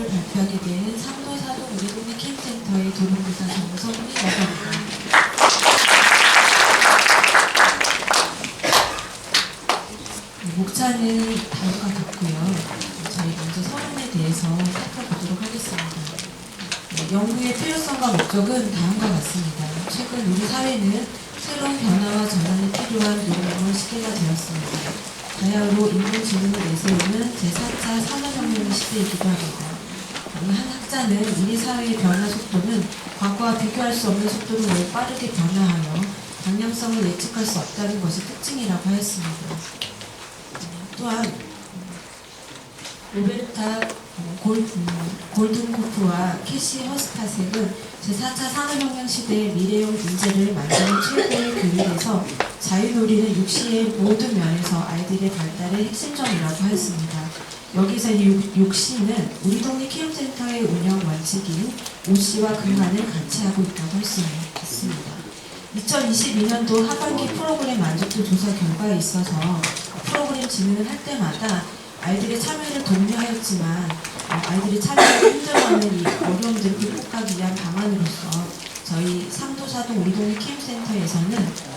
결과를 발표하게 된 상도사동 우리 동네 캠센터의 도움교사 정성민 여사입니다. 목차는 다음과 같고요. 저희 먼저 서론에 대해서 살펴보도록 하겠습니다. 연구의 필요성과 목적은 다음과 같습니다. 최근 우리 사회는 새로운 변화와 전환이 필요한 노력의 시대가 되었습니다. 바야흐로 인공지능을 내세우는 제4차 산업혁명 시대이기도 합니다. 한 학자는 우리 사회의 변화 속도는 과거와 비교할 수 없는 속도로 매우 빠르게 변화하여 방향성을 예측할 수 없다는 것이 특징이라고 하였습니다. 또한 로베르타 골든코프와 캐시 허스타색은 제4차 산업혁명 시대의 미래형 인재를 만드는 최고의 교육에서 자유놀이는 육시의 모든 면에서 아이들의 발달의 핵심점이라고 하였습니다. 여기서 이 육시는 우리 동네 키움센터의 운영 원칙인 오씨와 근간을 같이 하고 있다고 할 수 있습니다. 2022년도 하반기 프로그램 만족도 조사 결과에 있어서 프로그램 진행을 할 때마다 아이들의 참여를 독려하였지만 아이들이 참여를 힘들어하는 이 어려움들을 극복하기 위한 방안으로서 저희 상도사동 우리 동네 키움센터에서는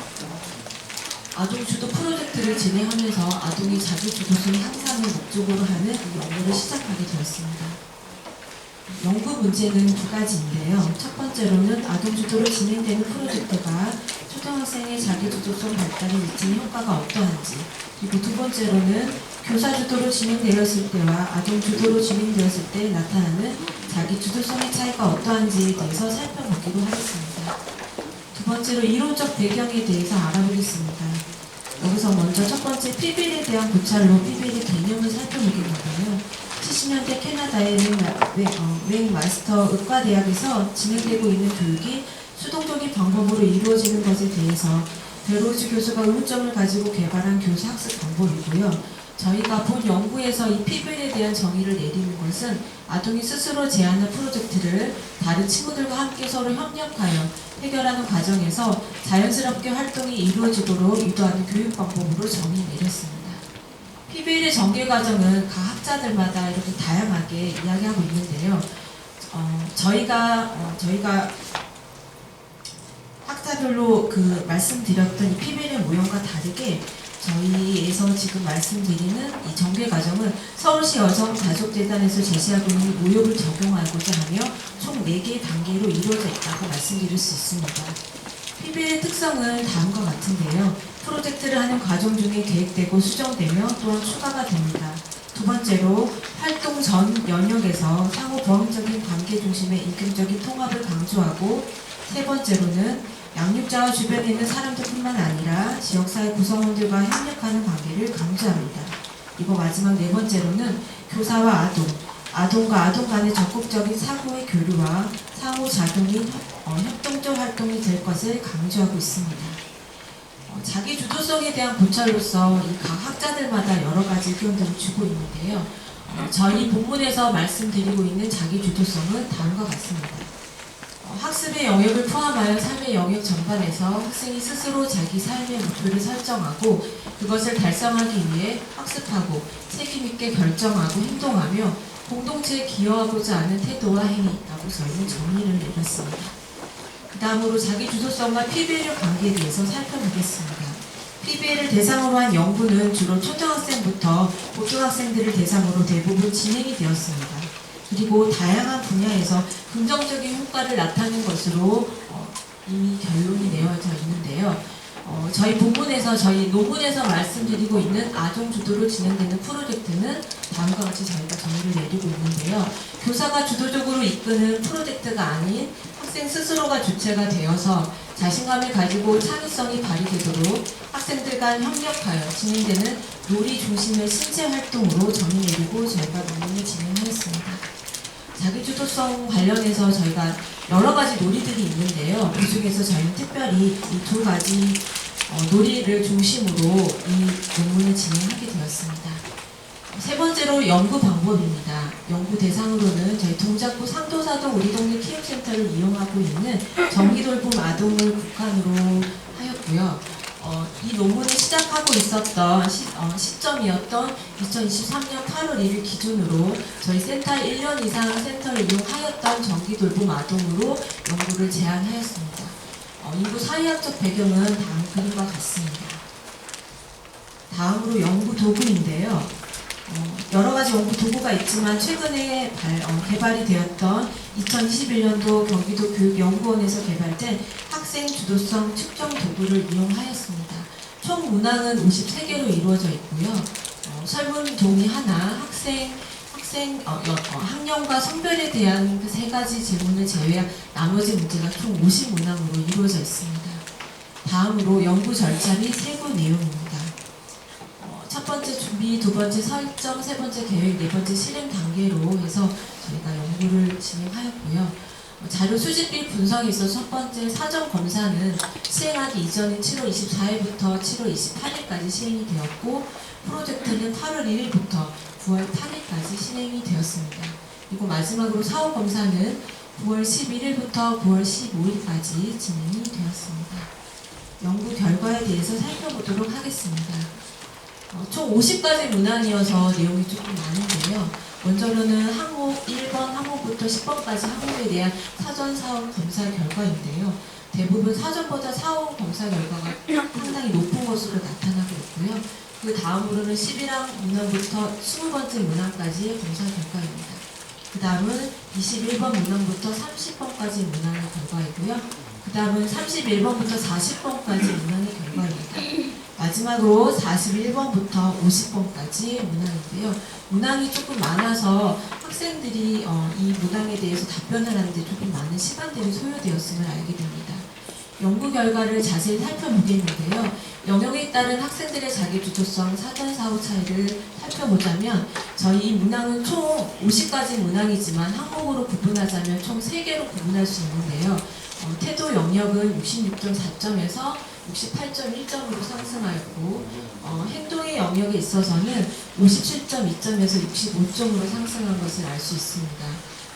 아동 주도 프로젝트를 진행하면서 아동의 자기 주도성 향상을 목적으로 하는 연구를 시작하게 되었습니다. 연구 문제는 두 가지인데요. 첫 번째로는 아동 주도로 진행되는 프로젝트가 초등학생의 자기 주도성 발달에 미치는 효과가 어떠한지, 그리고 두 번째로는 교사 주도로 진행되었을 때와 아동 주도로 진행되었을 때 나타나는 자기 주도성의 차이가 어떠한지에 대해서 살펴보기로 하겠습니다. 두 번째로 이론적 배경에 대해서 알아보겠습니다. 여기서 먼저 첫 번째 PBL에 대한 고찰로 PBL의 개념을 살펴보겠는데요. 70년대 캐나다의 맥마스터 의과대학에서 진행되고 있는 교육이 수동적인 방법으로 이루어지는 것에 대해서 베로우즈 교수가 의문점을 가지고 개발한 교사 학습 방법이고요. 저희가 본 연구에서 이 PBL에 대한 정의를 내리는 것은 아동이 스스로 제안한 프로젝트를 다른 친구들과 함께 서로 협력하여 해결하는 과정에서 자연스럽게 활동이 이루어지도록 유도하는 교육 방법으로 정의 내렸습니다. PBL의 전개 과정은 각 학자들마다 이렇게 다양하게 이야기하고 있는데요. 저희가 학자별로 말씀드렸던 이 PBL의 모형과 다르게 저희에서 지금 말씀드리는 이 전개 과정은 서울시 여성가족재단에서 제시하고 있는 모욕을 적용하고자 하며 총 4개의 단계로 이루어져 있다고 말씀드릴 수 있습니다. PBL의 특성은 다음과 같은데요. 프로젝트를 하는 과정 중에 계획되고 수정되며 또한 추가가 됩니다. 두 번째로 활동 전 영역에서 상호 보완적인 관계 중심의 인격적인 통합을 강조하고, 세 번째로는 양육자와 주변에 있는 사람들뿐만 아니라 지역사회 구성원들과 협력하는 관계를 강조합니다. 그리고 마지막 네 번째로는 교사와 아동과 아동 간의 적극적인 사고의 교류와 상호작용이 협동적 활동이 될 것을 강조하고 있습니다. 자기 주도성에 대한 고찰로서 이 각 학자들마다 여러 가지 의견들을 주고 있는데요. 저희 본문에서 말씀드리고 있는 자기 주도성은 다음과 같습니다. 학습의 영역을 포함하여 삶의 영역 전반에서 학생이 스스로 자기 삶의 목표를 설정하고 그것을 달성하기 위해 학습하고 책임있게 결정하고 행동하며 공동체에 기여하고자 하는 태도와 행위 있다고 저희는 정의를 내렸습니다. 그 다음으로 자기 주도성과 PBL의 관계에 대해서 살펴보겠습니다. PBL을 대상으로 한 연구는 주로 초등학생부터 고등학생들을 대상으로 대부분 진행이 되었습니다. 그리고 다양한 분야에서 긍정적인 효과를 나타낸 것으로 이미 결론이 내어져 있는데요. 저희 본문에서, 저희 논문에서 말씀드리고 있는 아동 주도로 진행되는 프로젝트는 다음과 같이 저희가 정의를 내리고 있는데요. 교사가 주도적으로 이끄는 프로젝트가 아닌 학생 스스로가 주체가 되어서 자신감을 가지고 창의성이 발휘되도록 학생들 간 협력하여 진행되는 놀이 중심의 신체 활동으로 정의 내리고 저희가 논문을 진행하였습니다. 자기주도성 관련해서 저희가 여러 가지 놀이들이 있는데요. 그 중에서 저희는 특별히 이 두 가지 놀이를 중심으로 이 논문을 진행하게 되었습니다. 세 번째로 연구 방법입니다. 연구 대상으로는 저희 동작구 상도사동 우리 동네 키움센터를 이용하고 있는 정기돌봄 아동을 국한으로 하였고요. 이 논문을 시작하고 있었던 시점이었던 2023년 8월 1일 기준으로 저희 센터에 1년 이상 센터를 이용하였던 정기돌봄 아동으로 연구를 제안하였습니다. 인구 사회학적 배경은 다음 그림과 같습니다. 다음으로 연구 도구인데요. 여러 가지 연구 도구가 있지만 최근에 개발이 되었던 2021년도 경기도 교육연구원에서 개발된 학생 주도성 측정 도구를 이용하였습니다. 총 문항은 53개로 이루어져 있고요. 설문 종이 하나, 학년과 성별에 대한 그 3가지 질문을 제외한 나머지 문제가 총 50문항으로 이루어져 있습니다. 다음으로 연구 절차 및 세부 내용입니다. 첫 번째 준비, 두 번째 설정, 세 번째 계획, 네 번째 실행 단계로 해서 저희가 연구를 진행하였고요. 자료 수집 및 분석에 있어서 첫 번째 사전 검사는 시행하기 이전인 7월 24일부터 7월 28일까지 시행이 되었고, 프로젝트는 8월 1일부터 9월 8일까지 진행이 되었습니다. 그리고 마지막으로 사후 검사는 9월 11일부터 9월 15일까지 진행이 되었습니다. 연구 결과에 대해서 살펴보도록 하겠습니다. 총 50가지 문항이어서 내용이 조금 많은데요. 먼저는 항목 1번 항목부터 10번까지 항목에 대한 사전 사후 검사 결과인데요. 대부분 사전보다 사후 검사 결과가 상당히 높은 것으로 나타나고 있고요. 그 다음으로는 11항 문항부터 20번째 문항까지의 검사 결과입니다. 그 다음은 21번 문항부터 30번까지 문항의 결과이고요. 그 다음은 31번부터 40번까지 문항의 결과입니다. 마지막으로 41번부터 50번까지 문항인데요. 문항이 조금 많아서 학생들이 이 문항에 대해서 답변을 하는데 조금 많은 시간들이 소요되었음을 알게 됩니다. 연구 결과를 자세히 살펴보겠는데요. 영역에 따른 학생들의 자기주도성 사전 사후 차이를 살펴보자면 저희 문항은 총 50가지 문항이지만 항목으로 구분하자면 총 3개로 구분할 수 있는데요. 태도 영역은 66.4점에서 68.1점으로 상승하였고, 행동의 영역에 있어서는 57.2점에서 65점으로 상승한 것을 알 수 있습니다.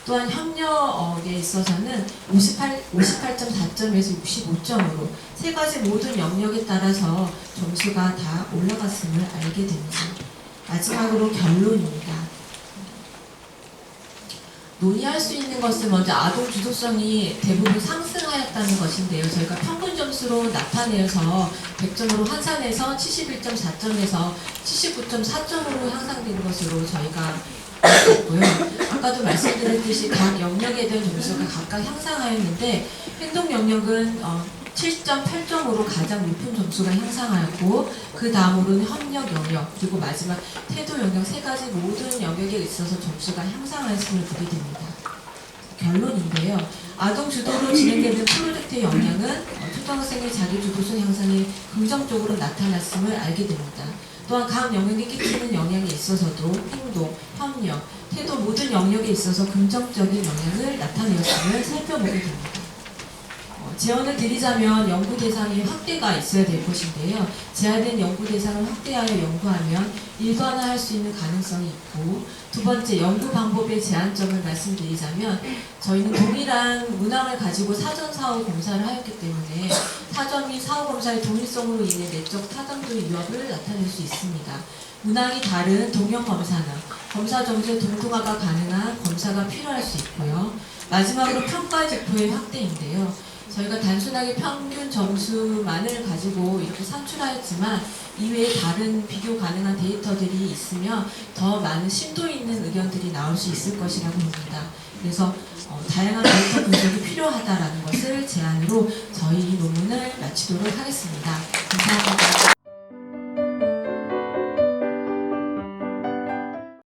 또한 협력에 있어서는 58.4점에서 65점으로 3가지 모든 영역에 따라서 점수가 다 올라갔음을 알게 됩니다. 마지막으로 결론입니다. 논의할 수 있는 것은 먼저 아동 주도성이 대부분 상승하였다는 것인데요. 저희가 평균 점수로 나타내서 100점으로 환산해서 71.4점에서 79.4점으로 향상되는 것으로 저희가 알고 있고요. 아까도 말씀드렸듯이 각 영역에 대한 점수가 각각 향상하였는데, 행동 영역은 7.8점으로 가장 높은 점수가 향상하였고, 그 다음으로는 협력 영역, 그리고 마지막 태도 영역 3가지 모든 영역에 있어서 점수가 향상하였음을 보게 됩니다. 결론인데요. 아동 주도로 진행되는 프로젝트의 역량은 초등학생의 자기주도성 향상에 긍정적으로 나타났음을 알게 됩니다. 또한 각 영역에 끼치는 영향에 있어서도 행동, 협력, 태도 모든 영역에 있어서 긍정적인 영향을 나타내었음을 살펴보게 됩니다. 제언을 드리자면 연구 대상의 확대가 있어야 될 것인데요. 제한된 연구 대상을 확대하여 연구하면 일반화할 수 있는 가능성이 있고, 두 번째 연구 방법의 제한점을 말씀드리자면 저희는 동일한 문항을 가지고 사전 사후 검사를 하였기 때문에 사전 및 사후 검사의 동일성으로 인해 내적 타당도의 위협을 나타낼 수 있습니다. 문항이 다른 동형 검사는 검사 점수의 동등화가 가능한 검사가 필요할 수 있고요. 마지막으로 평가 지표의 확대인데요. 저희가 단순하게 평균 점수만을 가지고 이렇게 산출하였지만 이외에 다른 비교 가능한 데이터들이 있으면 더 많은 심도 있는 의견들이 나올 수 있을 것이라고 봅니다. 그래서 다양한 데이터 분석이 필요하다라는 것을 제안으로 저희 논문을 마치도록 하겠습니다. 감사합니다.